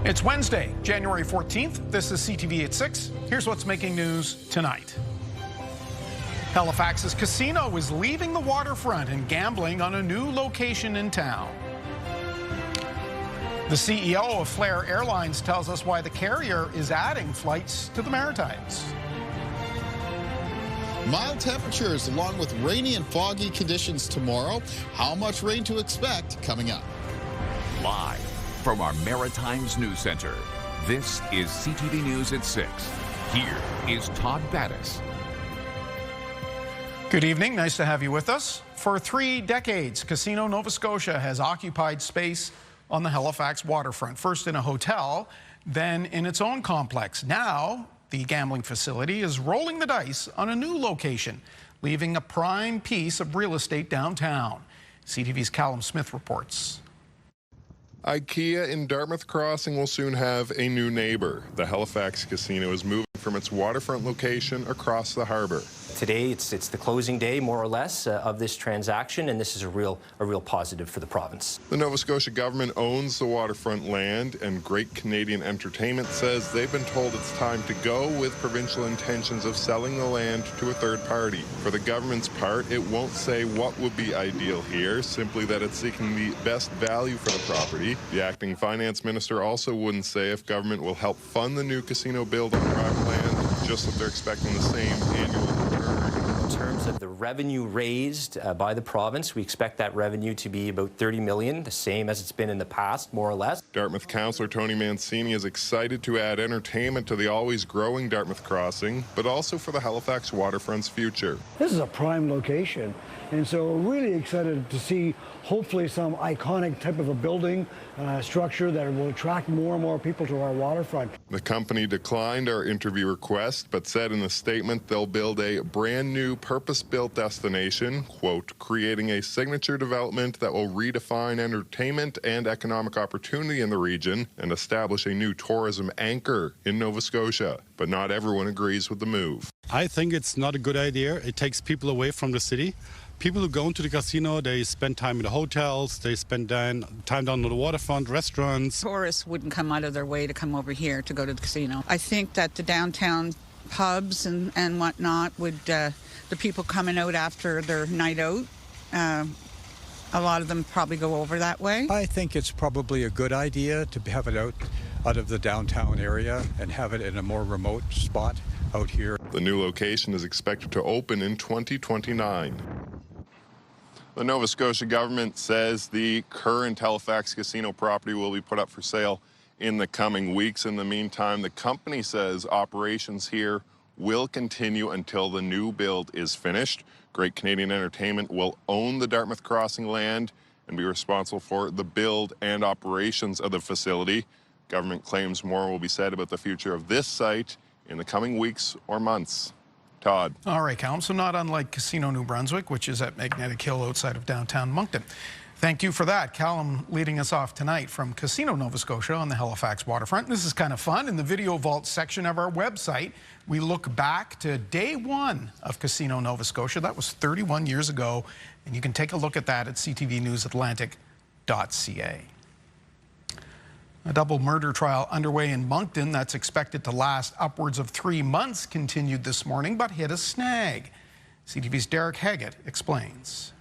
It's Wednesday, January 14th. This is CTV at 6. Here's what's making news tonight. Halifax's casino is leaving the waterfront and gambling on a new location in town. The CEO of Flair Airlines tells us why the carrier is adding flights to the Maritimes. Mild temperatures along with rainy and foggy conditions tomorrow. How much rain to expect coming up? Live from our Maritimes News Center, this is CTV News at 6. Here is Todd Battis. Good evening. Nice to have you with us. For 3 decades, Casino Nova Scotia has occupied space on the Halifax waterfront, first in a hotel, then in its own complex. Now, the gambling facility is rolling the dice on a new location, leaving a prime piece of real estate downtown. CTV's Callum Smith reports. IKEA in Dartmouth Crossing will soon have a new neighbor. The Halifax Casino is moving from its waterfront location across the harbour. Today, it's the closing day, more or less, of this transaction, and this is a real positive for the province. The Nova Scotia government owns the waterfront land, and Great Canadian Entertainment says they've been told it's time to go with provincial intentions of selling the land to a third party. For the government's part, it won't say what would be ideal here, simply that it's seeking the best value for the property. The acting finance minister also wouldn't say if government will help fund the new casino build on private land, just that they're expecting the same annual return. In terms of the revenue raised by the province, we expect that revenue to be about 30 million, the same as it's been in the past, more or less. Dartmouth Councillor Tony Mancini is excited to add entertainment to the always growing Dartmouth Crossing, but also for the Halifax waterfront's future. This is a prime location, and so we're really excited to see hopefully some iconic type of a building structure that will attract more and more people to our waterfront. The company declined our interview request, but said in a statement they'll build a brand new purpose-built destination, quote, creating a signature development that will redefine entertainment and economic opportunity in the region and establish a new tourism anchor in Nova Scotia. But not everyone agrees with the move. I think it's not a good idea. It takes people away from the city. People who go into the casino, they spend time in the hotels, they spend time down on the waterfront, restaurants. Tourists wouldn't come out of their way to come over here to go to the casino. I think that the downtown pubs and whatnot would, the people coming out after their night out, a lot of them probably go over that way. I think it's probably a good idea to have it out of the downtown area and have it in a more remote spot out here. The new location is expected to open in 2029. The Nova Scotia government says the current Halifax casino property will be put up for sale in the coming weeks. In the meantime, the company says operations here will continue until the new build is finished. Great Canadian Entertainment will own the Dartmouth Crossing land and be responsible for the build and operations of the facility. Government claims more will be said about the future of this site in the coming weeks or months. Todd. All right, Callum. So not unlike Casino New Brunswick, which is at Magnetic Hill outside of downtown Moncton. Thank you for that. Callum leading us off tonight from Casino Nova Scotia on the Halifax waterfront. This is kind of fun. In the Video Vault section of our website, we look back to day one of Casino Nova Scotia. That was 31 years ago, and you can take a look at that at ctvnewsatlantic.ca. A double murder trial underway in Moncton that's expected to last upwards of 3 months continued this morning, but hit a snag. CTV's Derek Haggett explains.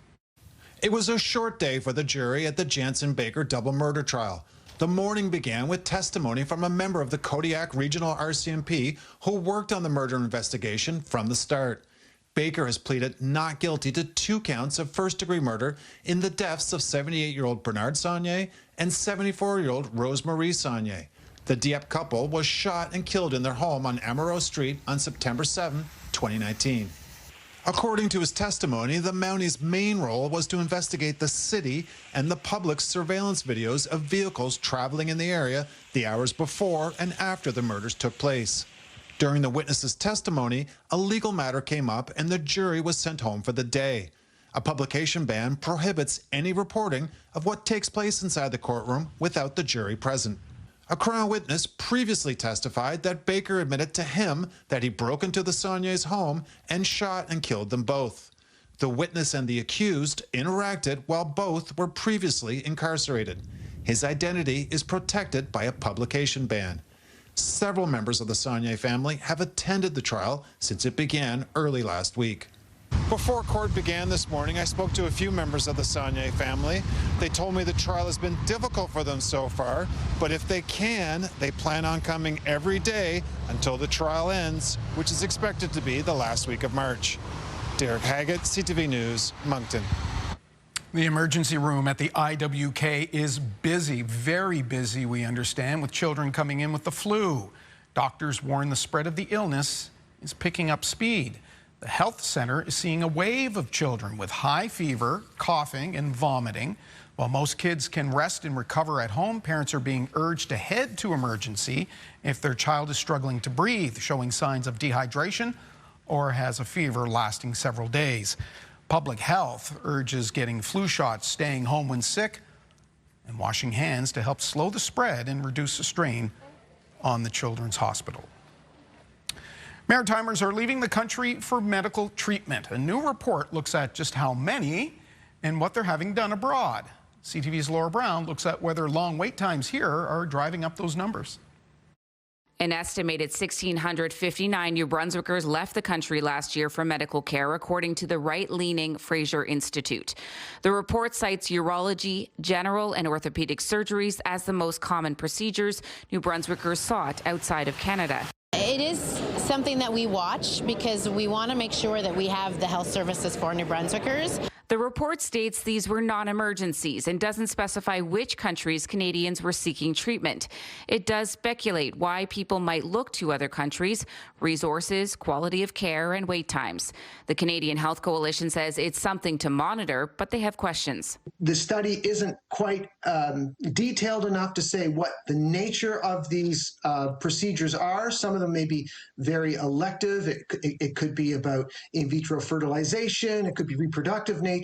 It was a short day for the jury at the Jansen Baker double murder trial. The morning began with testimony from a member of the Kodiak Regional RCMP who worked on the murder investigation from the start. Baker has pleaded not guilty to 2 counts of first-degree murder in the deaths of 78-year-old Bernard Saunier and 74-year-old Rose-Marie Saunier. The Dieppe couple was shot and killed in their home on Amaro Street on September 7, 2019. According to his testimony, the Mounties' main role was to investigate the city and the public's surveillance videos of vehicles traveling in the area the hours before and after the murders took place. During the witness's testimony, a legal matter came up and the jury was sent home for the day. A publication ban prohibits any reporting of what takes place inside the courtroom without the jury present. A Crown witness previously testified that Baker admitted to him that he broke into the Sauniers' home and shot and killed them both. The witness and the accused interacted while both were previously incarcerated. His identity is protected by a publication ban. Several members of the Saulnier family have attended the trial since it began early last week. Before court began this morning, I spoke to a few members of the Saulnier family. They told me the trial has been difficult for them so far, but if they can, they plan on coming every day until the trial ends, which is expected to be the last week of March. Derek Haggett, CTV News, Moncton. The emergency room at the IWK is busy, very busy, we understand, with children coming in with the flu. Doctors warn the spread of the illness is picking up speed. The health center is seeing a wave of children with high fever, coughing, and vomiting. While most kids can rest and recover at home, parents are being urged to head to emergency if their child is struggling to breathe, showing signs of dehydration, or has a fever lasting several days. Public Health urges getting flu shots, staying home when sick, and washing hands to help slow the spread and reduce the strain on the Children's Hospital. Maritimers are leaving the country for medical treatment. A new report looks at just how many and what they're having done abroad. CTV's Laura Brown looks at whether long wait times here are driving up those numbers. An estimated 1,659 New Brunswickers left the country last year for medical care, according to the right-leaning Fraser Institute. The report cites urology, general and orthopedic surgeries as the most common procedures New Brunswickers sought outside of Canada. It is something that we watch because we want to make sure that we have the health services for New Brunswickers. The report states these were non-emergencies and doesn't specify which countries Canadians were seeking treatment. It does speculate why people might look to other countries, resources, quality of care, and wait times. The Canadian Health Coalition says it's something to monitor, but they have questions. The study isn't quite detailed enough to say what the nature of these procedures are. Some of them may be very elective. It could be about in vitro fertilization. It could be reproductive nature.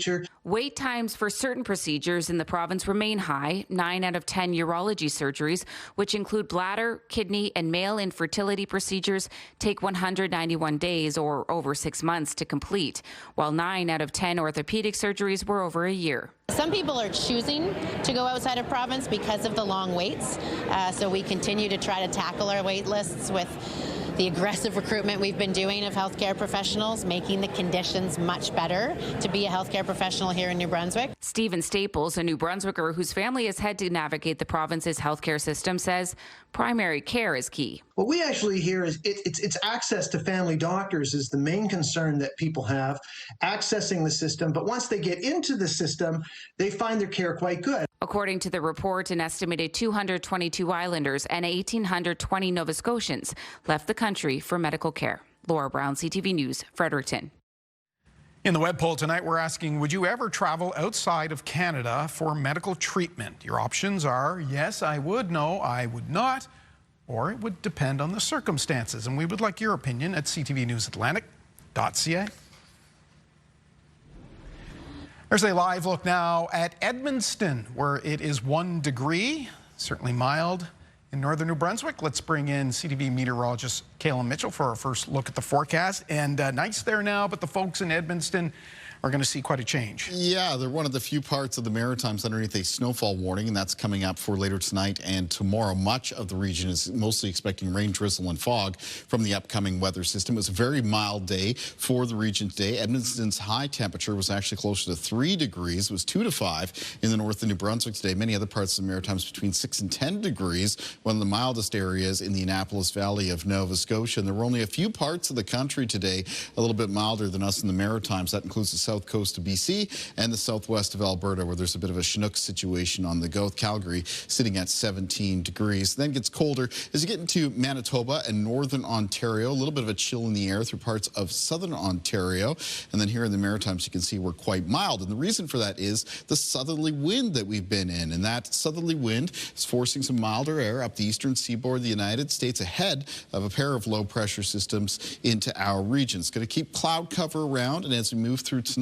Wait times for certain procedures in the province remain high. 9 out of 10 urology surgeries, which include bladder, kidney, and male infertility procedures, take 191 days or over 6 months to complete, while 9 out of 10 orthopedic surgeries were over a year. Some people are choosing to go outside of province because of the long waits, so we continue to try to tackle our wait lists with the aggressive recruitment we've been doing of healthcare professionals, making the conditions much better to be a healthcare professional here in New Brunswick. Stephen Staples, a New Brunswicker whose family has had to navigate the province's healthcare system, says primary care is key. What we actually hear is it's access to family doctors is the main concern that people have, accessing the system. But once they get into the system, they find their care quite good. According to the report, an estimated 222 Islanders and 1,820 Nova Scotians left the country for medical care. Laura Brown, CTV News, Fredericton. In the web poll tonight, we're asking, would you ever travel outside of Canada for medical treatment? Your options are yes, I would, no, I would not, or it would depend on the circumstances. And we would like your opinion at ctvnewsatlantic.ca. There's a live look now at Edmundston, where it is 1 degree, certainly mild in northern New Brunswick. Let's bring in CTV meteorologist Kayla Mitchell for our first look at the forecast. And nice there now, but the folks in Edmundston are going to see quite a change. Yeah, they're one of the few parts of the Maritimes underneath a snowfall warning, and that's coming up for later tonight and tomorrow. Much of the region is mostly expecting rain, drizzle, and fog from the upcoming weather system. It was a very mild day for the region today. Edmundston's high temperature was actually closer to 3 degrees. It was 2 to 5 in the north of New Brunswick today. Many other parts of the Maritimes between 6 and 10 degrees, one of the mildest areas in the Annapolis Valley of Nova Scotia. And there were only a few parts of the country today a little bit milder than us in the Maritimes. That includes the south coast of BC and the southwest of Alberta, where there's a bit of a Chinook situation on the go. Calgary sitting at 17 degrees. Then gets colder as you get into Manitoba and northern Ontario. A little bit of a chill in the air through parts of southern Ontario. And then here in the Maritimes, you can see we're quite mild. And the reason for that is the southerly wind that we've been in. And that southerly wind is forcing some milder air up the eastern seaboard of the United States ahead of a pair of low pressure systems into our region. It's going to keep cloud cover around, and as we move through tonight,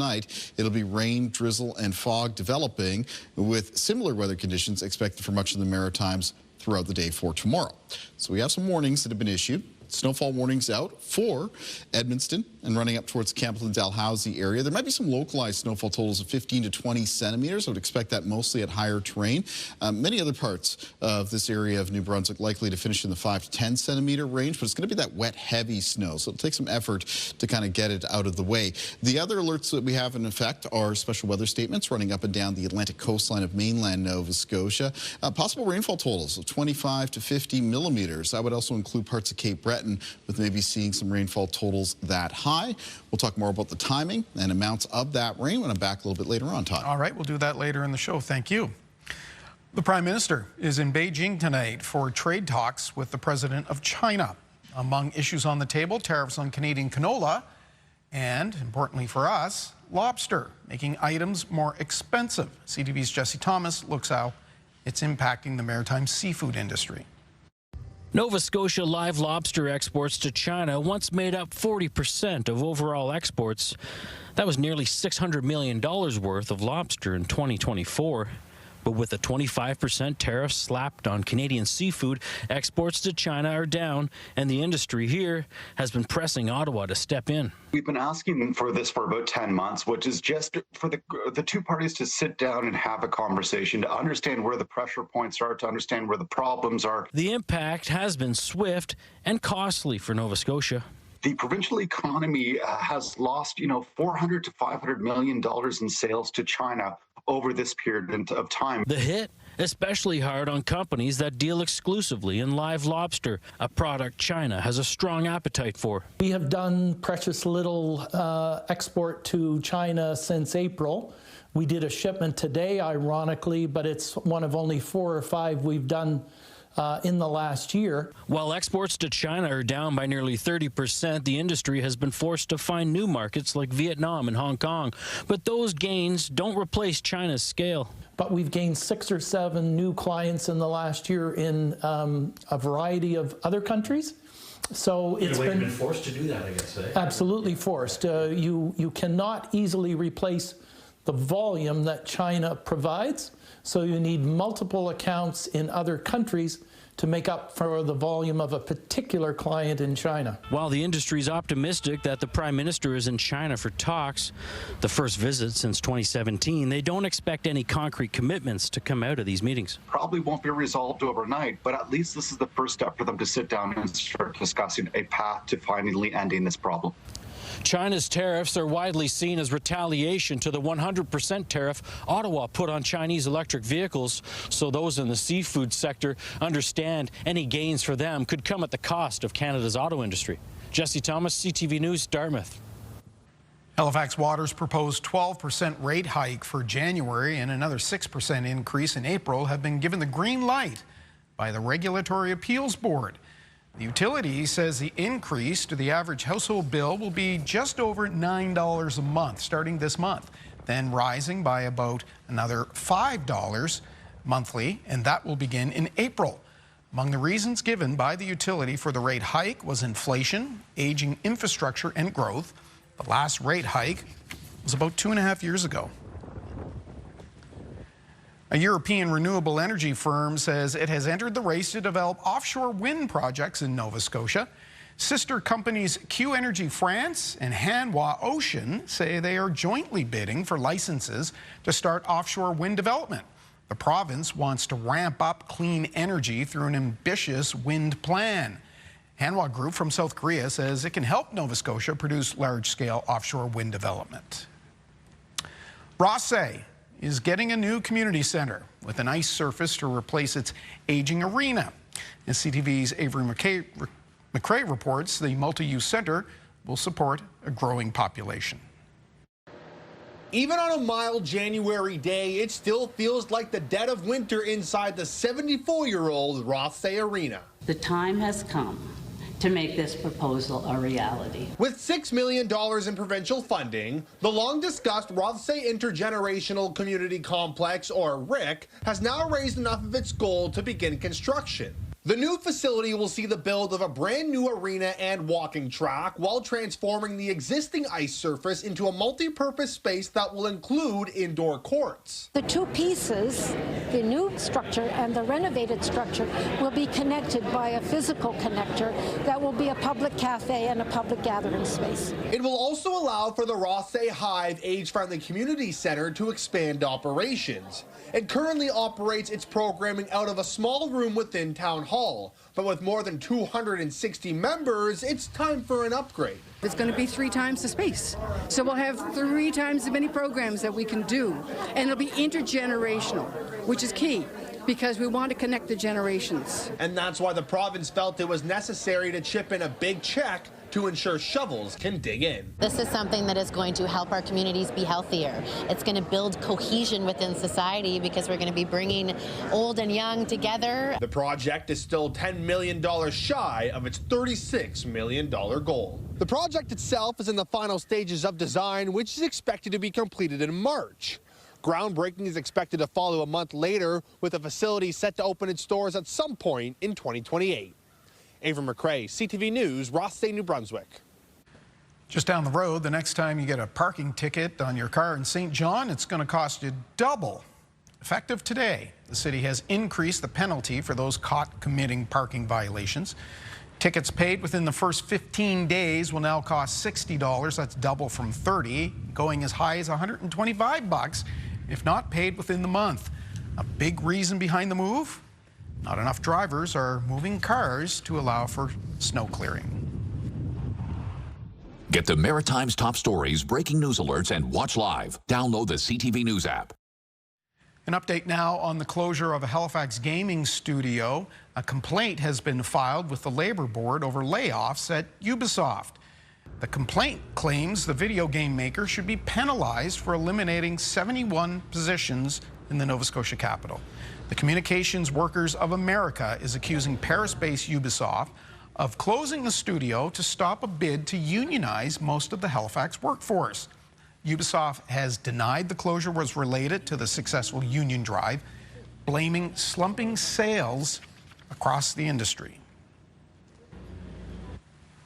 it'll be rain, drizzle, and fog developing with similar weather conditions expected for much of the Maritimes throughout the day for tomorrow. So we have some warnings that have been issued. Snowfall warnings out for Edmundston and running up towards Campbellton, Dalhousie area. There might be some localized snowfall totals of 15 to 20 centimeters. I would expect that mostly at higher terrain. Many other parts of this area of New Brunswick likely to finish in the 5 to 10 centimeter range, but it's going to be that wet, heavy snow, so it'll take some effort to kind of get it out of the way. The other alerts that we have in effect are special weather statements running up and down the Atlantic coastline of mainland Nova Scotia. Possible rainfall totals of 25 to 50 millimeters. That would also include parts of Cape Breton, with maybe seeing some rainfall totals that high. We'll talk more about the timing and amounts of that rain when I'm back a little bit later on, Todd. All right, we'll do that later in the show. Thank you. The Prime Minister is in Beijing tonight for trade talks with the President of China. Among issues on the table, tariffs on Canadian canola and, importantly for us, lobster, making items more expensive. CTV's Jesse Thomas looks how it's impacting the maritime seafood industry. Nova Scotia live lobster exports to China once made up 40% of overall exports. That was nearly $600 million worth of lobster in 2024. But with a 25% tariff slapped on Canadian seafood, exports to China are down, and the industry here has been pressing Ottawa to step in. We've been asking for this for about 10 months, which is just for the two parties to sit down and have a conversation, to understand where the pressure points are, to understand where the problems are. The impact has been swift and costly for Nova Scotia. The provincial economy has lost, $400 to $500 million in sales to China over this period of time. The hit especially hard on companies that deal exclusively in live lobster, a product China has a strong appetite for. We have done precious little export to China since April. We did a shipment today, ironically, but it's one of only 4 or 5 we've done in the last year. While exports to China are down by nearly 30%, the industry has been forced to find new markets like Vietnam and Hong Kong. But those gains don't replace China's scale. But we've gained 6 or 7 new clients in the last year in a variety of other countries. So it's been forced to do that, I guess. Absolutely forced. You cannot easily replace the volume that China provides. So you need multiple accounts in other countries to make up for the volume of a particular client in China. While the industry is optimistic that the Prime Minister is in China for talks, the first visit since 2017, they don't expect any concrete commitments to come out of these meetings. Probably won't be resolved overnight, but at least this is the first step for them to sit down and start discussing a path to finally ending this problem. China's tariffs are widely seen as retaliation to the 100% tariff Ottawa put on Chinese electric vehicles, so those in the seafood sector understand any gains for them could come at the cost of Canada's auto industry. Jesse Thomas, CTV News, Dartmouth. Halifax Water's proposed 12% rate hike for January and another 6% increase in April have been given the green light by the Regulatory Appeals Board. The utility says the increase to the average household bill will be just over $9 a month starting this month, then rising by about another $5 monthly, and that will begin in April. Among the reasons given by the utility for the rate hike was inflation, aging infrastructure, and growth. The last rate hike was about 2.5 years ago. A European renewable energy firm says it has entered the race to develop offshore wind projects in Nova Scotia. Sister companies Q Energy France and Hanwha Ocean say they are jointly bidding for licenses to start offshore wind development. The province wants to ramp up clean energy through an ambitious wind plan. Hanwha Group from South Korea says it can help Nova Scotia produce large-scale offshore wind development. Rothesay is getting a new community center with an ice surface to replace its aging arena. As CTV's Avery McCrae reports, the multi-use center will support a growing population. Even on a mild January day, it still feels like the dead of winter inside the 74-year-old Rothesay Arena. The time has come to make this proposal a reality. With $6 million in provincial funding, the long-discussed Rothesay Intergenerational Community Complex, or RIC, has now raised enough of its gold to begin construction. The new facility will see the build of a brand new arena and walking track while transforming the existing ice surface into a multi-purpose space that will include indoor courts. The two pieces, the new structure and the renovated structure, will be connected by a physical connector that will be a public cafe and a public gathering space. It will also allow for the Rothesay Hive Age-Friendly Community Center to expand operations. It currently operates its programming out of a small room within Town Hall, but with more than 260 members, it's time for an upgrade. It's going to be 3 times the space. So we'll have 3 times as many programs that we can do. And it'll be intergenerational, which is key, because we want to connect the generations. And that's why the province felt it was necessary to chip in a big check to ensure shovels can dig in. This is something that is going to help our communities be healthier. It's going to build cohesion within society because we're going to be bringing old and young together. The project is still $10 million shy of its $36 million goal. The project itself is in the final stages of design, which is expected to be completed in March. Groundbreaking is expected to follow a month later, with the facility set to open its doors at some point in 2028. Ava McRae, CTV News, Rothesay, New Brunswick. Just down the road, the next time you get a parking ticket on your car in St. John, it's going to cost you double. Effective today, the city has increased the penalty for those caught committing parking violations. Tickets paid within the first 15 days will now cost $60. That's double from $30, going as high as $125 if not paid within the month. A big reason behind the move? Not enough drivers are moving cars to allow for snow clearing. Get the Maritimes' top stories, breaking news alerts, and watch live. Download the CTV News app. An update now on the closure of a Halifax gaming studio. A complaint has been filed with the Labour Board over layoffs at Ubisoft. The complaint claims the video game maker should be penalized for eliminating 71 positions in the Nova Scotia capital. The Communications Workers of America is accusing Paris-based Ubisoft of closing the studio to stop a bid to unionize most of the Halifax workforce. Ubisoft has denied the closure was related to the successful union drive, blaming slumping sales across the industry.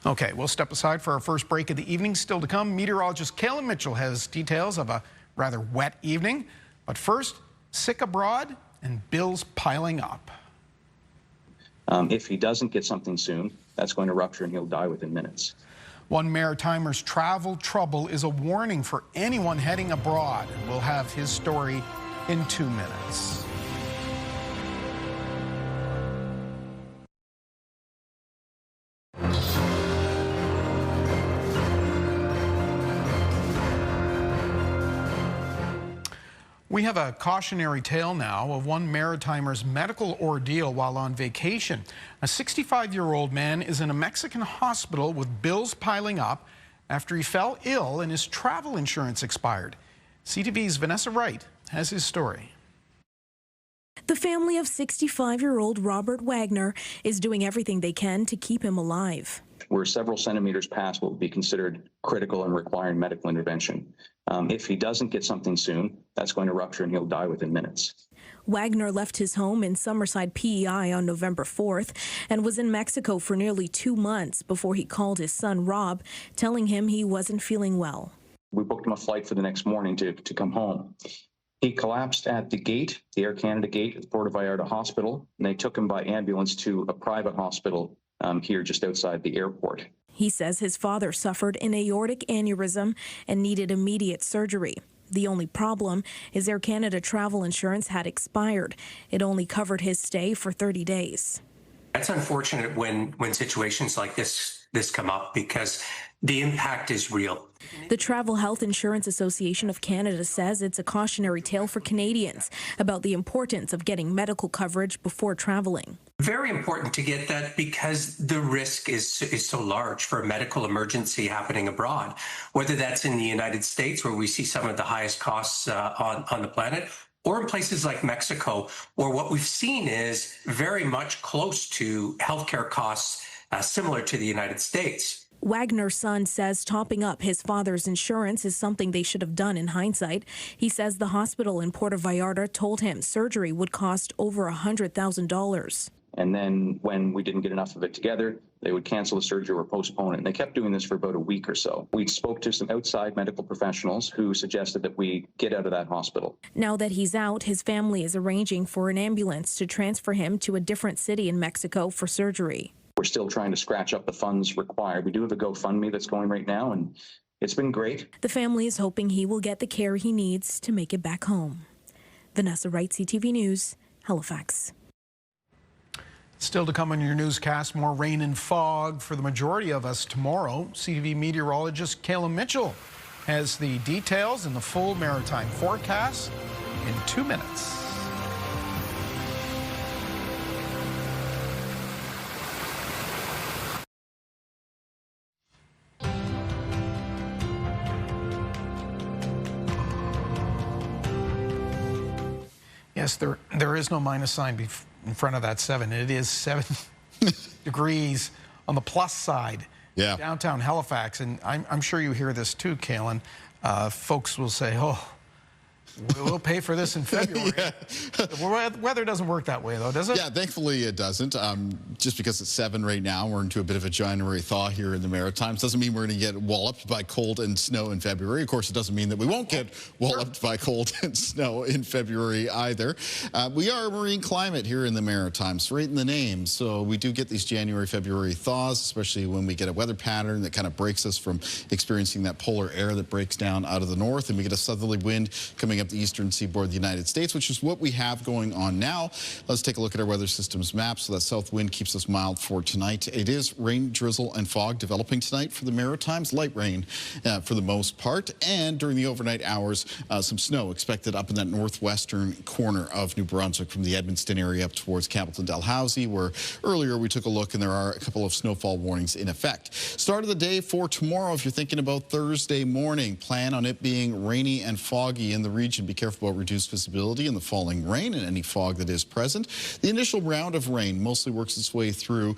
Okay, we'll step aside for our first break of the evening. Still to come, meteorologist Kalen Mitchell has details of a rather wet evening. But first, sick abroad and bills piling up. If he doesn't get something soon, that's going to rupture and he'll die within minutes. One Maritimers travel trouble is a warning for anyone heading abroad. We'll have his story in 2 minutes. We have a cautionary tale now of one Maritimer's medical ordeal while on vacation. A 65-year-old man is in a Mexican hospital with bills piling up after he fell ill and his travel insurance expired. CTV's Vanessa Wright has his story. The family of 65-year-old Robert Wagner is doing everything they can to keep him alive. We're several centimeters past what would be considered critical and requiring medical intervention. If he doesn't get something soon, that's going to rupture and he'll die within minutes. Wagner left his home in Summerside, PEI on November 4th and was in Mexico for nearly 2 months before he called his son Rob, telling him he wasn't feeling well. We booked him a flight for the next morning to come home. He collapsed at the gate, the Air Canada gate at the Puerto Vallarta Hospital, and they took him by ambulance to a private hospital here just outside the airport. He says his father suffered an aortic aneurysm and needed immediate surgery. The only problem is Air Canada travel insurance had expired. It only covered his stay for 30 days. That's unfortunate when situations like this come up because the impact is real. The Travel Health Insurance Association of Canada says it's a cautionary tale for Canadians about the importance of getting medical coverage before traveling. Very important to get that because the risk is so large for a medical emergency happening abroad, whether that's in the United States where we see some of the highest costs on the planet, or in places like Mexico, where what we've seen is very much close to healthcare costs similar to the United States. Wagner's son says topping up his father's insurance is something they should have done in hindsight. He says the hospital in Puerto Vallarta told him surgery would cost over $100,000. And then when we didn't get enough of it together, they would cancel the surgery or postpone it. And they kept doing this for about a week or so. We spoke to some outside medical professionals who suggested that we get out of that hospital. Now that he's out, his family is arranging for an ambulance to transfer him to a different city in Mexico for surgery. We're still trying to scratch up the funds required. We do have a GoFundMe that's going right now, and it's been great. The family is hoping he will get the care he needs to make it back home. Vanessa Wright, CTV News, Halifax. Still to come on your newscast, more rain and fog for the majority of us tomorrow. CTV meteorologist Kayla Mitchell has the details and the full maritime forecast in 2 minutes. Yes, there is no minus sign in front of that 7. It is 7 degrees on the plus side. Yeah. Downtown Halifax, and I'm sure you hear this too, Kaylin. Folks will say, oh, we'll pay for this in February. Yeah. The weather doesn't work that way, though, does it? Yeah, thankfully it doesn't. Just because it's 7 right now, we're into a bit of a January thaw here in the Maritimes. Doesn't mean we're going to get walloped by cold and snow in February. Of course, it doesn't mean that we won't get walloped by cold and snow in February either. We are a marine climate here in the Maritimes, right in the name. So we do get these January, February thaws, especially when we get a weather pattern that kind of breaks us from experiencing that polar air that breaks down out of the north, and we get a southerly wind coming up the eastern seaboard of the United States, which is what we have going on now. Let's take a look at our weather systems map. So that south wind keeps us mild for tonight. It is rain, drizzle, and fog developing tonight for the Maritimes. Light rain for the most part. And during the overnight hours, some snow expected up in that northwestern corner of New Brunswick from the Edmundston area up towards Campbellton, Dalhousie, where earlier we took a look and there are a couple of snowfall warnings in effect. Start of the day for tomorrow, if you're thinking about Thursday morning, plan on it being rainy and foggy in the region. Be careful about reduced visibility and the falling rain and any fog that is present. The initial round of rain mostly works its way through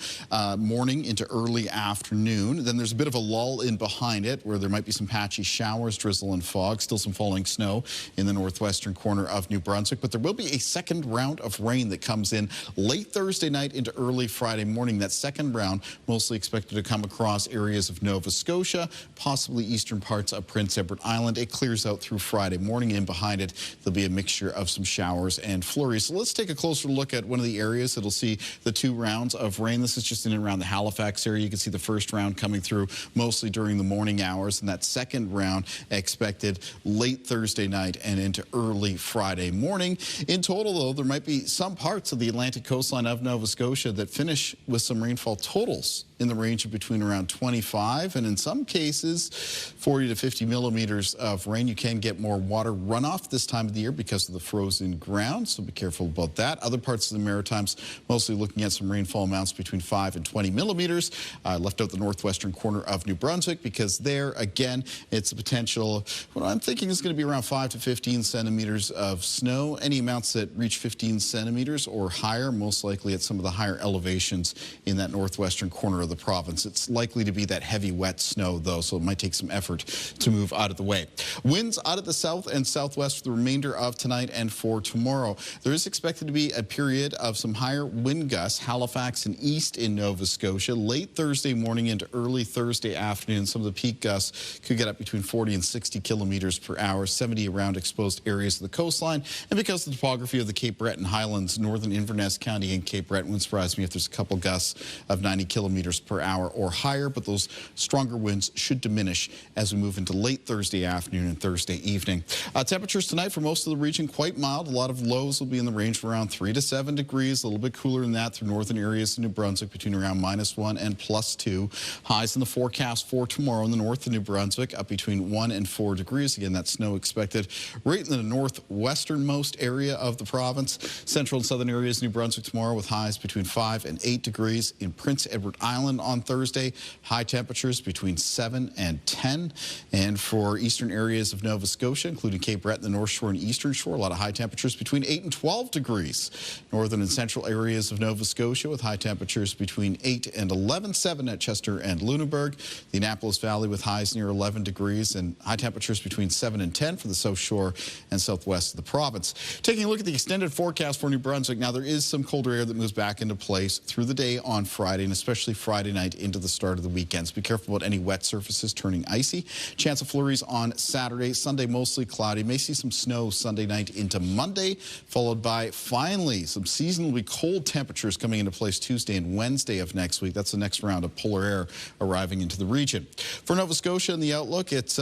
morning into early afternoon. Then there's a bit of a lull in behind it where there might be some patchy showers, drizzle, and fog. Still some falling snow in the northwestern corner of New Brunswick. But there will be a second round of rain that comes in late Thursday night into early Friday morning. That second round mostly expected to come across areas of Nova Scotia, possibly eastern parts of Prince Edward Island. It clears out through Friday morning. In behind it, there'll be a mixture of some showers and flurries. So let's take a closer look at one of the areas that'll see the 2 rounds of rain. This is just in and around the Halifax area. You can see the first round coming through mostly during the morning hours, and that second round expected late Thursday night and into early Friday morning. In total, though, there might be some parts of the Atlantic coastline of Nova Scotia that finish with some rainfall totals in the range of between around 25 and in some cases 40 to 50 millimeters of rain. You can get more water runoff this time of the year because of the frozen ground, so be careful about that. Other parts of the Maritimes mostly looking at some rainfall amounts between 5 and 20 millimeters. Left out the northwestern corner of New Brunswick because there, again, it's a potential, what I'm thinking is going to be around 5 to 15 centimeters of snow. Any amounts that reach 15 centimeters or higher, most likely at some of the higher elevations in that northwestern corner of the province. It's likely to be that heavy, wet snow, though, so it might take some effort to move out of the way. Winds out of the south and southwest for the remainder of tonight and for tomorrow. There is expected to be a period of some higher wind gusts, Halifax and east in Nova Scotia, late Thursday morning into early Thursday afternoon. Some of the peak gusts could get up between 40 and 60 kilometers per hour, 70 around exposed areas of the coastline. And because of the topography of the Cape Breton Highlands, northern Inverness County and Cape Breton, wouldn't surprise me if there's a couple gusts of 90 kilometers per hour or higher, but those stronger winds should diminish as we move into late Thursday afternoon and Thursday evening. Temperatures tonight for most of the region quite mild. A lot of lows will be in the range of around 3 to 7 degrees, a little bit cooler than that through northern areas of New Brunswick between around -1 and +2. Highs in the forecast for tomorrow in the north of New Brunswick up between 1 and 4 degrees. Again, that snow expected right in the northwesternmost area of the province. Central and southern areas of New Brunswick tomorrow with highs between 5 and 8 degrees. In Prince Edward Island on Thursday, high temperatures between 7 and 10. And for eastern areas of Nova Scotia, including Cape Breton, threat in the North Shore and Eastern Shore. A lot of high temperatures between 8 and 12 degrees. Northern and central areas of Nova Scotia with high temperatures between 8 and 11, 7 at Chester and Lunenburg. The Annapolis Valley with highs near 11 degrees and high temperatures between 7 and 10 for the South Shore and southwest of the province. Taking a look at the extended forecast for New Brunswick. Now, there is some colder air that moves back into place through the day on Friday and especially Friday night into the start of the weekends. Be careful about any wet surfaces turning icy. Chance of flurries on Saturday. Sunday mostly cloudy. May see some snow Sunday night into Monday, followed by finally some seasonally cold temperatures coming into place Tuesday and Wednesday of next week. That's the next round of polar air arriving into the region. For Nova Scotia in the outlook, it's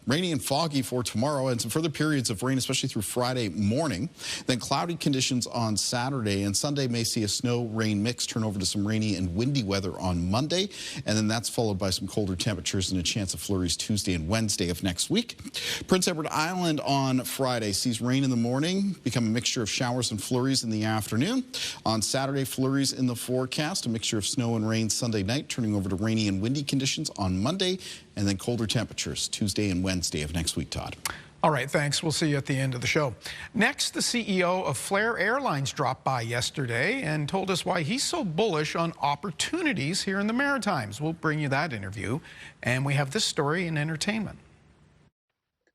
rainy and foggy for tomorrow and some further periods of rain, especially through Friday morning. Then cloudy conditions on Saturday, and Sunday may see a snow-rain mix turn over to some rainy and windy weather on Monday. And then that's followed by some colder temperatures and a chance of flurries Tuesday and Wednesday of next week. Prince Edward Island on Friday sees rain in the morning, become a mixture of showers and flurries in the afternoon. On Saturday, flurries in the forecast, a mixture of snow and rain Sunday night, turning over to rainy and windy conditions on Monday, and then colder temperatures Tuesday and Wednesday of next week, Todd. All right, thanks. We'll see you at the end of the show. Next, the CEO of Flair Airlines dropped by yesterday and told us why he's so bullish on opportunities here in the Maritimes. We'll bring you that interview. And we have this story in entertainment.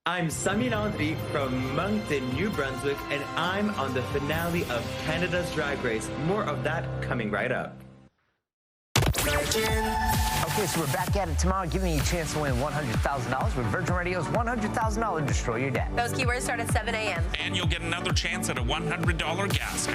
I'm Sami Landry from Moncton, New Brunswick, and I'm on the finale of Canada's Drag Race. More of that coming right up. Okay, so we're back at it tomorrow, giving you a chance to win $100,000 with Virgin Radio's $100,000 Destroy Your Debt. Those keywords start at 7 a.m. And you'll get another chance at a $100 gas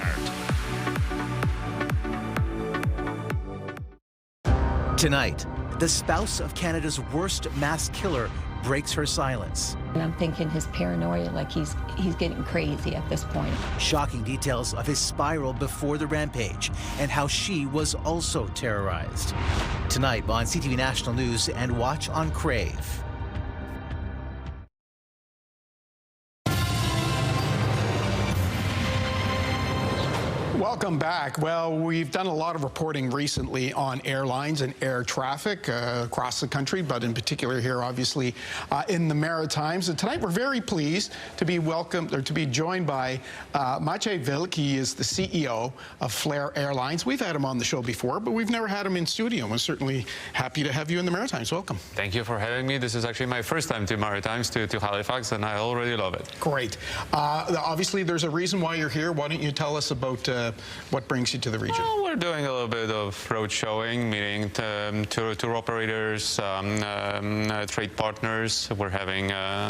card. Tonight, the spouse of Canada's worst mass killer breaks her silence. And I'm thinking his paranoia, like he's getting crazy at this point. Shocking details of his spiral before the rampage and how she was also terrorized. Tonight on CTV National News and watch on Crave. Welcome back. Well, we've done a lot of reporting recently on airlines and air traffic across the country, but in particular here, obviously, in the Maritimes. And tonight, we're very pleased to be joined by Maciej Wilk. He is the CEO of Flair Airlines. We've had him on the show before, but we've never had him in studio. We're certainly happy to have you in the Maritimes. Welcome. Thank you for having me. This is actually my first time to Maritimes, to Halifax, and I already love it. Great. Obviously, there's a reason why you're here. Why don't you tell us about what brings you to the region? Well, we're doing a little bit of road showing, meeting tour operators, trade partners. We're having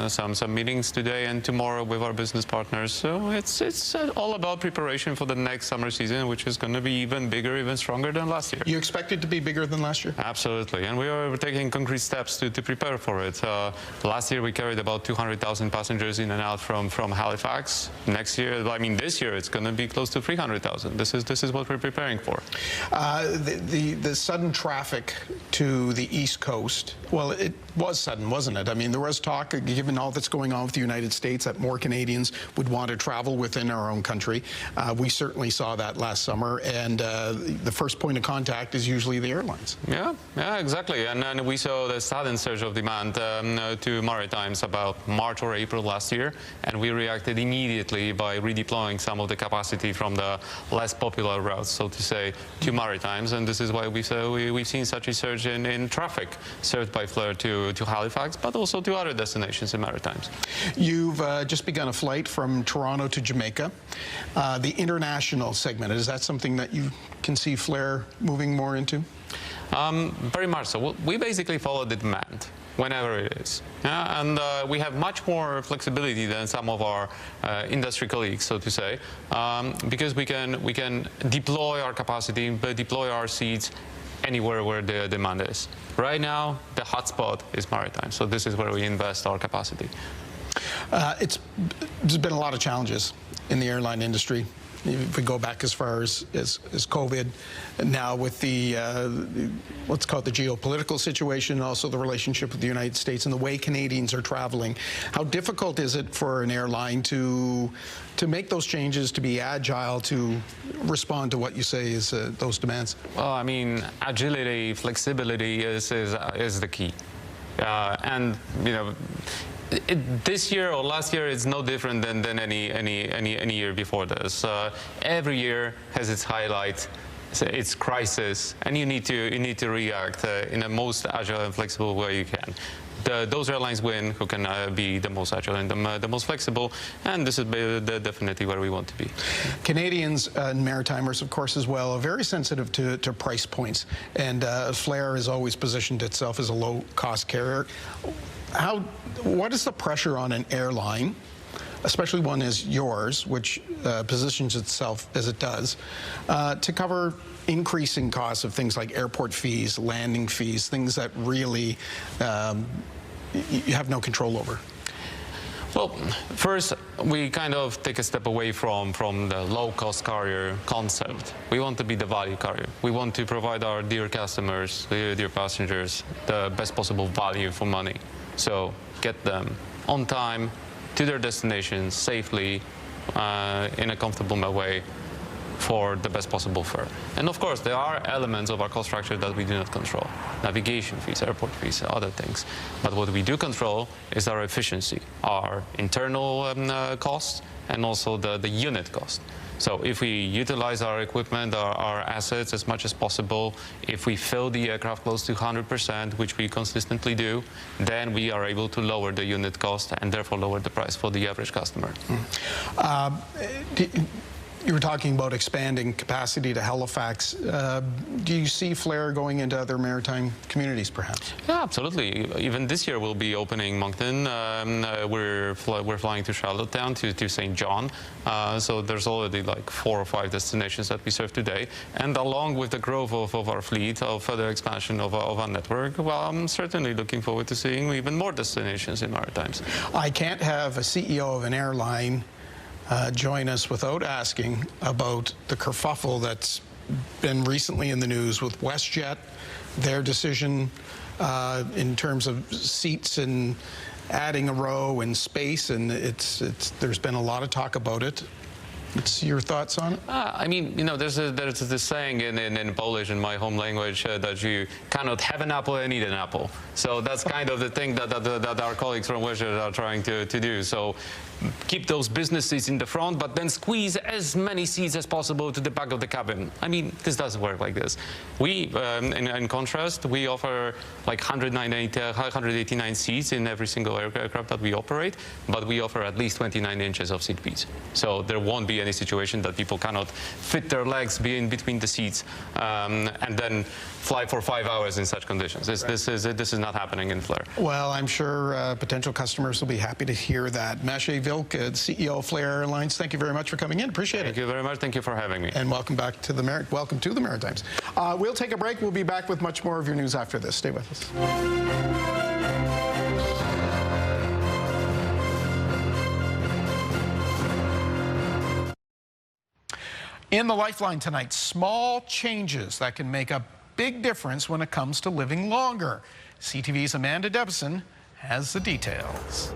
some meetings today and tomorrow with our business partners. So it's all about preparation for the next summer season, which is going to be even bigger, even stronger than last year. You expect it to be bigger than last year? Absolutely, and we are taking concrete steps to prepare for it. Last year we carried about 200,000 passengers in and out from Halifax. Next year, I mean this year, it's going to be close to 300,000. This is what we're preparing for. The sudden traffic to the East Coast, well, it was sudden, wasn't it? I mean, there was talk, given all that's going on with the United States, that more Canadians would want to travel within our own country. We certainly saw that last summer, and the first point of contact is usually the airlines. Yeah, exactly. And we saw the sudden surge of demand to Maritimes about March or April last year, and we reacted immediately by redeploying some of the capacity from the less popular routes, so to say, to Maritimes, and this is why we've seen such a surge in traffic served by Flair to Halifax, but also to other destinations in Maritimes. You've just begun a flight from Toronto to Jamaica. The international segment, is that something that you can see Flair moving more into? Very much so. We basically follow the demand whenever it is. And we have much more flexibility than some of our industry colleagues, so to say, because we can deploy our capacity, deploy our seats anywhere where the demand is. Right now, the hotspot is Maritime, so this is where we invest our capacity. There's been a lot of challenges in the airline industry. If we go back as far as COVID, and now with the let's call it the geopolitical situation, also the relationship with the United States and the way Canadians are traveling, how difficult is it for an airline to make those changes, to be agile, to respond to what you say is those demands? Well, I mean, agility, flexibility is the key, and you know, This year or last year is no different than any year before this. Every year has its highlight, its crisis, and you need to react in the most agile and flexible way you can. Those airlines win who can be the most agile and the most flexible, and this is definitely where we want to be. Canadians and Maritimers, of course, as well, are very sensitive to price points, and Flair has always positioned itself as a low-cost carrier. What is the pressure on an airline, especially one as yours, which positions itself as it does, to cover increasing costs of things like airport fees, landing fees, things that really you have no control over? Well, first, we kind of take a step away from the low-cost carrier concept. We want to be the value carrier. We want to provide our dear customers, dear passengers, the best possible value for money. So get them on time to their destinations safely, in a comfortable way, for the best possible fare. And of course, there are elements of our cost structure that we do not control. Navigation fees, airport fees, other things. But what we do control is our efficiency, our internal costs, and also the unit cost. So if we utilize our equipment, our assets as much as possible, if we fill the aircraft close to 100%, which we consistently do, then we are able to lower the unit cost and therefore lower the price for the average customer. You were talking about expanding capacity to Halifax. Do you see Flair going into other maritime communities, perhaps? Yeah, absolutely. Even this year we'll be opening Moncton. We're flying to Charlottetown, to St. John. So there's already like 4 or 5 destinations that we serve today. And along with the growth of our fleet, of further expansion of our network, well, I'm certainly looking forward to seeing even more destinations in Maritimes. I can't have a CEO of an airline join us without asking about the kerfuffle that's been recently in the news with WestJet, their decision in terms of seats and adding a row and space, and there's been a lot of talk about it. What's your thoughts on it? I mean, you know, there's this saying in Polish, in my home language, that you cannot have an apple and eat an apple. So that's kind of the thing that our colleagues from WestJet are trying to do. So keep those business seats in the front, but then squeeze as many seats as possible to the back of the cabin. I mean, this doesn't work like this. We, in contrast, we offer like 189 seats in every single aircraft that we operate, but we offer at least 29 inches of seat beats. So there won't be any situation that people cannot fit their legs in between the seats and then fly for 5 hours in such conditions. This is not happening in Flair. Well, I'm sure potential customers will be happy to hear that. Maciej Wilk, CEO of Flair Airlines, thank you very much for coming in. Appreciate it. Thank you very much. Thank you for having me. And welcome back to the Maritimes. We'll take a break. We'll be back with much more of your news after this. Stay with us. In the Lifeline tonight, small changes that can make a big difference when it comes to living longer. CTV's Amanda Debson has the details.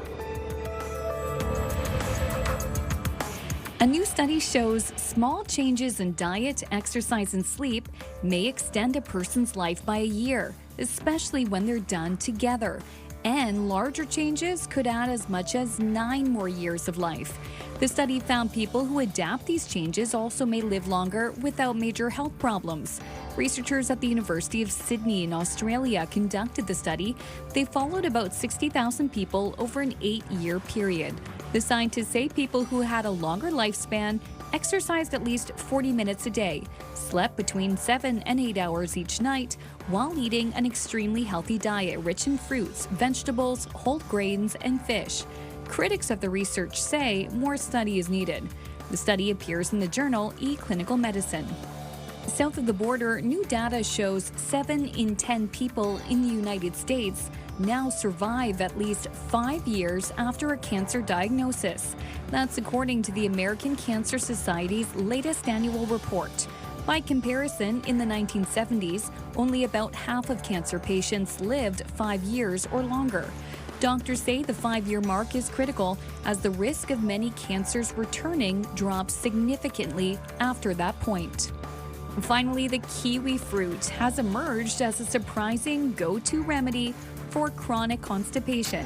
A new study shows small changes in diet, exercise, and sleep may extend a person's life by a year, especially when they're done together. And larger changes could add as much as 9 more years of life. The study found people who adapt these changes also may live longer without major health problems. Researchers at the University of Sydney in Australia conducted the study. They followed about 60,000 people over an 8-year period. The scientists say people who had a longer lifespan exercised at least 40 minutes a day, slept between 7 and 8 hours each night, while eating an extremely healthy diet rich in fruits, vegetables, whole grains, and fish. Critics of the research say more study is needed. The study appears in the journal eClinical Medicine. South of the border, new data shows 7 in 10 people in the United States now survive at least 5 years after a cancer diagnosis. That's according to the American Cancer Society's latest annual report. By comparison, in the 1970s, only about half of cancer patients lived 5 years or longer. Doctors say the 5-year mark is critical as the risk of many cancers returning drops significantly after that point. Finally, the kiwi fruit has emerged as a surprising go-to remedy for chronic constipation.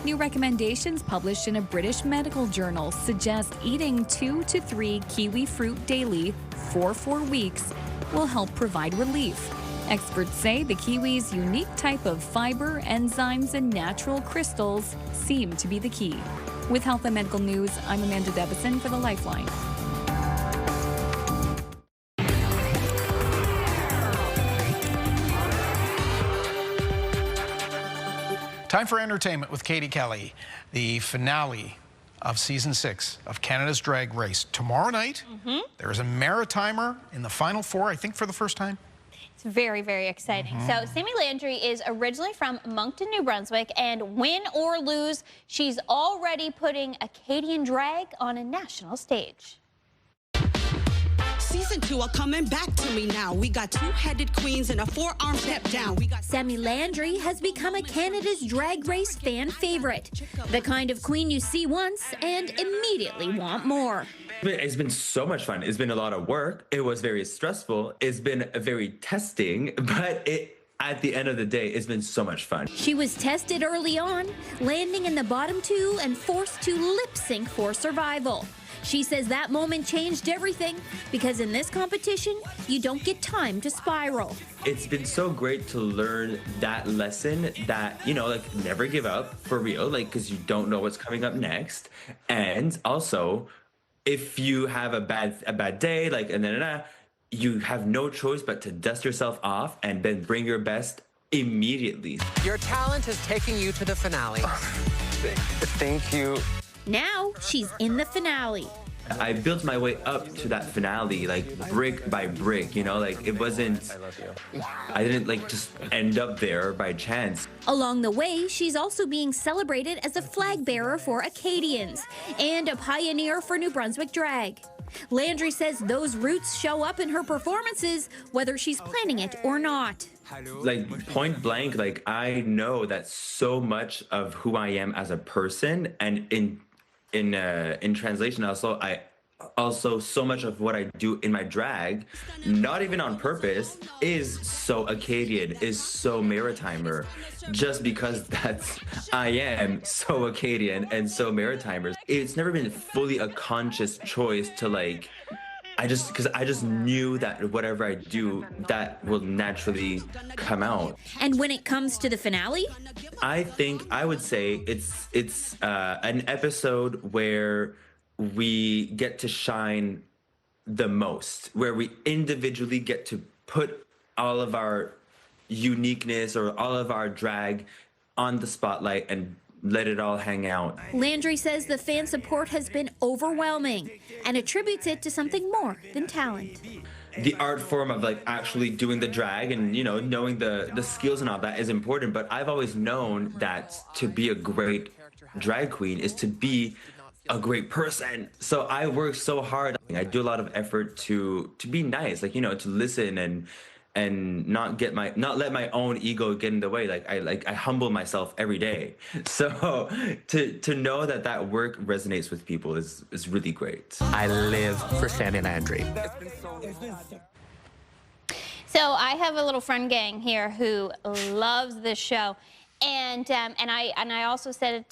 New recommendations published in a British medical journal suggest eating 2 to 3 kiwi fruit daily for 4 weeks will help provide relief. Experts say the kiwi's unique type of fiber, enzymes, and natural crystals seem to be the key. With Health and Medical News, I'm Amanda Debison for the Lifeline. Time for entertainment with Katie Kelly. The finale of Season 6 of Canada's Drag Race. Tomorrow night, there's a Maritimer in the Final Four, I think for the first time. It's very, very exciting. So Sammy Landry is originally from Moncton, New Brunswick, and win or lose, she's already putting Acadian drag on a national stage. Season 2 are coming back to me now. We got 2-headed queens and a 4-arm step down. Sammy Landry has become a Canada's Drag Race fan favorite. The kind of queen you see once and immediately want more. It's been so much fun. It's been a lot of work. It was very stressful. It's been very testing, but at the end of the day, it's been so much fun. She was tested early on, landing in the bottom 2 and forced to lip sync for survival. She says that moment changed everything because in this competition, you don't get time to spiral. It's been so great to learn that lesson that, you know, like never give up for real, like, because you don't know what's coming up next. And also, if you have a bad day, like, you have no choice but to dust yourself off and then bring your best immediately. Your talent is taking you to the finale. Thank you. Now she's in the finale. I built my way up to that finale, like brick by brick, you know, like it wasn't, I didn't like just end up there by chance. Along the way, she's also being celebrated as a flag bearer for Acadians and a pioneer for New Brunswick drag. Landry says those roots show up in her performances, whether she's planning it or not. Like point blank, like I know that so much of who I am as a person, and in translation also so much of what I do in my drag, not even on purpose, is so Acadian, is so Maritimer, just because I am so Acadian and so Maritimers. It's never been fully a conscious choice to like, because I just knew that whatever I do, that will naturally come out. And when it comes to the finale? I would say it's an episode where we get to shine the most, where we individually get to put all of our uniqueness or all of our drag on the spotlight and let it all hang out. Landry says the fan support has been overwhelming and attributes it to something more than talent. The art form of like actually doing the drag and, you know, knowing the skills and all that is important, but I've always known that to be a great drag queen is to be a great person. So I work so hard. I do a lot of effort to be nice, like, you know, to listen and not let my own ego get in the way. I humble myself every day. So to know that work resonates with people is really great. I live for Sammy Landry. So I have a little friend gang here who loves this show, and I also said it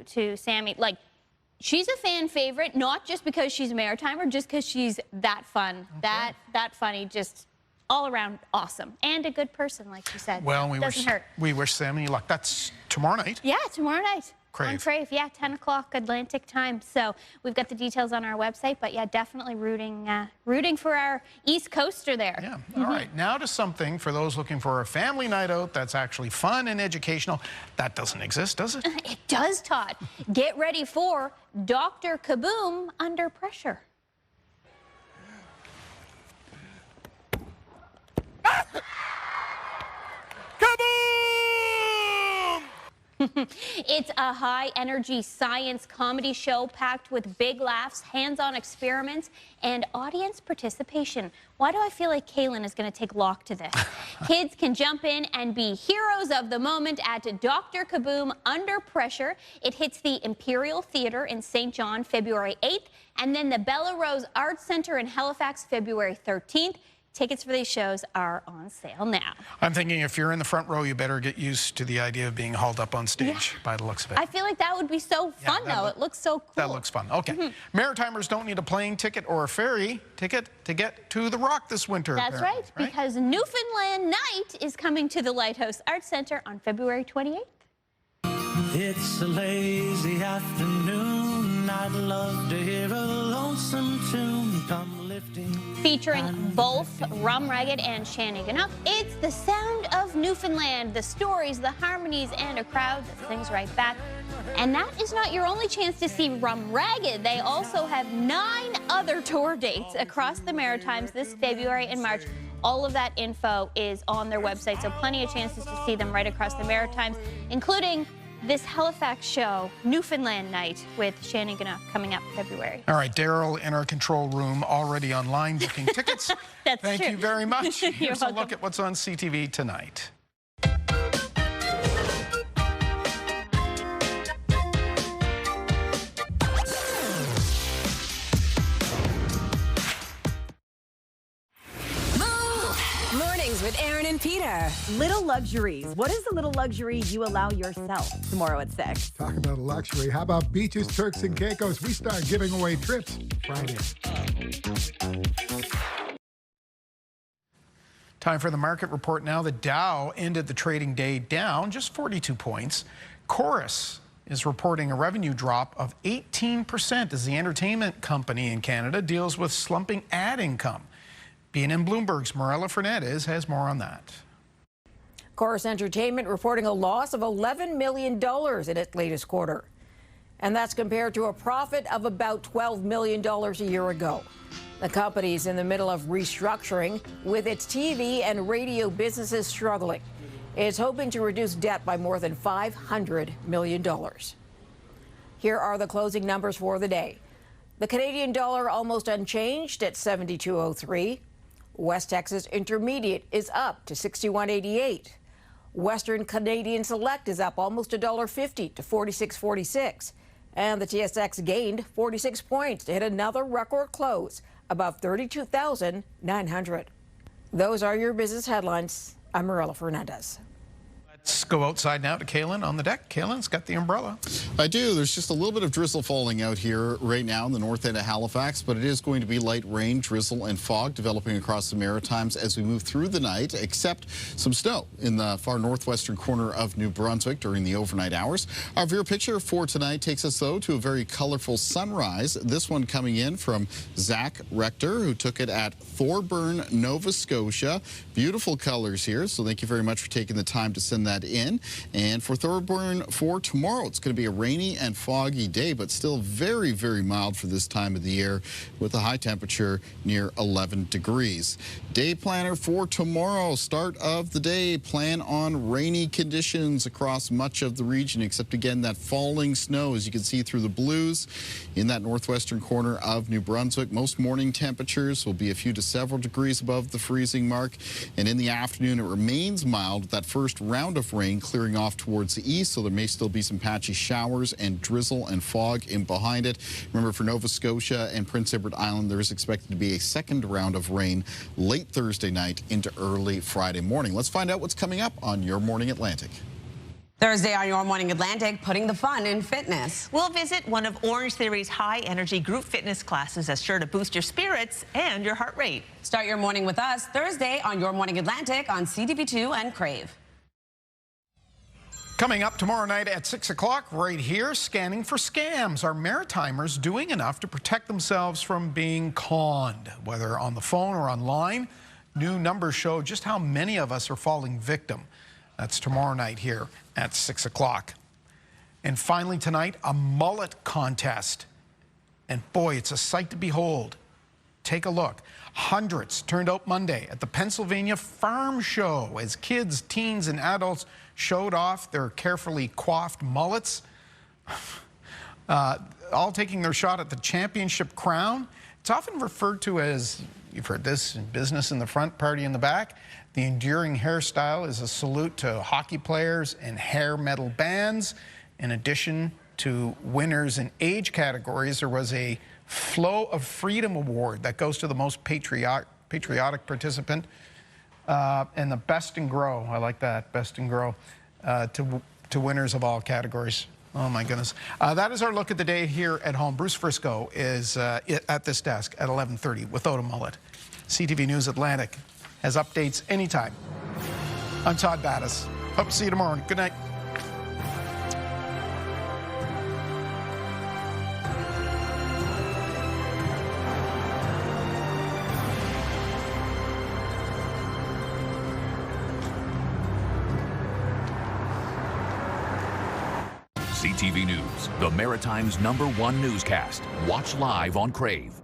to Sammy, like, she's a fan favorite, not just because she's a Maritimer, just because she's that fun, that funny, just all around awesome, and a good person, like you said. Well, we wish Sammy luck. That's tomorrow night. Yeah, tomorrow night. Crave. On Crave, yeah, 10 o'clock Atlantic time. So we've got the details on our website, but yeah, definitely rooting for our East Coaster there. Yeah, all right. Now to something for those looking for a family night out that's actually fun and educational. That doesn't exist, does it? It does, Todd. Get ready for Dr. Kaboom Under Pressure. It's a high-energy science comedy show packed with big laughs, hands-on experiments, and audience participation. Why do I feel like Kaylin is going to take Locke to this? Kids can jump in and be heroes of the moment at Dr. Kaboom Under Pressure. It hits the Imperial Theatre in St. John February 8th, and then the Bella Rose Arts Centre in Halifax February 13th. Tickets for these shows are on sale now. I'm thinking if you're in the front row, you better get used to the idea of being hauled up on stage by the looks of it. I feel like that would be so fun, though. It looks so cool. That looks fun. Okay. Maritimers don't need a plane ticket or a ferry ticket to get to the Rock this winter. That's right, because Newfoundland Night is coming to the Lighthouse Arts Centre on February 28th. It's a lazy afternoon. I'd love to hear a lonesome tune come lifting. Featuring both Rum Ragged and Shanniganuk, it's the sound of Newfoundland, the stories, the harmonies, and a crowd that sings right back. And that is not your only chance to see Rum Ragged. They also have 9 other tour dates across the Maritimes this February and March. All of that info is on their website, so plenty of chances to see them right across the Maritimes, including this Halifax show, Newfoundland Night, with Shanniganuk coming up February. All right, Daryl in our control room already online booking tickets. Thank you very much. Here's a look at what's on CTV tonight. With Aaron and Peter. Little luxuries. What is the little luxury you allow yourself? Tomorrow at 6. Talk about luxury. How about beaches, Turks and Caicos? We start giving away trips Friday. Time for the market report now. The Dow ended the trading day down just 42 points. Chorus is reporting a revenue drop of 18% as the entertainment company in Canada deals with slumping ad income. BNN Bloomberg's Marella Fernandez has more on that. Chorus Entertainment reporting a loss of $11 million in its latest quarter. And that's compared to a profit of about $12 million a year ago. The company's in the middle of restructuring, with its TV and radio businesses struggling. It's hoping to reduce debt by more than $500 million. Here are the closing numbers for the day. The Canadian dollar almost unchanged at 72.03. West Texas Intermediate is up to 61.88. Western Canadian Select is up almost $1.50 to 46.46. And the TSX gained 46 points to hit another record close above 32,900. Those are your business headlines. I'm Marella Fernandez. Let's go outside now to Kaylin on the deck. Kaylin's got the umbrella. I do. There's just a little bit of drizzle falling out here right now in the north end of Halifax, but it is going to be light rain, drizzle, and fog developing across the Maritimes as we move through the night, except some snow in the far northwestern corner of New Brunswick during the overnight hours. Our viewer picture for tonight takes us, though, to a very colorful sunrise. This one coming in from Zach Rector, who took it at Thorburn, Nova Scotia. Beautiful colors here, so thank you very much for taking the time to send that in. And for Thorburn for tomorrow, it's going to be a rainy and foggy day, but still very, very mild for this time of the year with a high temperature near 11 degrees. Day planner for tomorrow, start of the day, plan on rainy conditions across much of the region, except again that falling snow, as you can see through the blues in that northwestern corner of New Brunswick. Most morning temperatures will be a few to several degrees above the freezing mark, and in the afternoon it remains mild with that first round of rain clearing off towards the east, so there may still be some patchy showers and drizzle and fog in behind it. Remember, for Nova Scotia and Prince Edward Island, there is expected to be a second round of rain late Thursday night into early Friday morning. Let's find out what's coming up on Your Morning Atlantic. Thursday on Your Morning Atlantic, putting the fun in fitness. We'll visit one of Orange Theory's high-energy group fitness classes that's sure to boost your spirits and your heart rate. Start your morning with us Thursday on Your Morning Atlantic on CTV2 and Crave. Coming up tomorrow night at 6 o'clock, right here, scanning for scams. Are Maritimers doing enough to protect themselves from being conned, whether on the phone or online? New numbers show just how many of us are falling victim. That's tomorrow night here at 6 o'clock. And finally tonight, a mullet contest. And boy, it's a sight to behold. Take a look. Hundreds turned out Monday at the Pennsylvania Farm Show as kids, teens, and adults showed off their carefully coiffed mullets, all taking their shot at the championship crown. It's often referred to as, you've heard this in business, in the front, party in the back. The enduring hairstyle is a salute to hockey players and hair metal bands. In addition to winners in age categories, there was a Flow of Freedom Award that goes to the most patriotic patriotic participant. And the best in grow, I like that, best in grow, to winners of all categories. Oh my goodness. That is our look at the day here at home. Bruce Frisco is at this desk at 11:30 without a mullet. CTV News Atlantic has updates anytime. I'm Todd Battis. Hope to see you tomorrow. Good night. CTV News, the Maritime's #1 newscast. Watch live on Crave.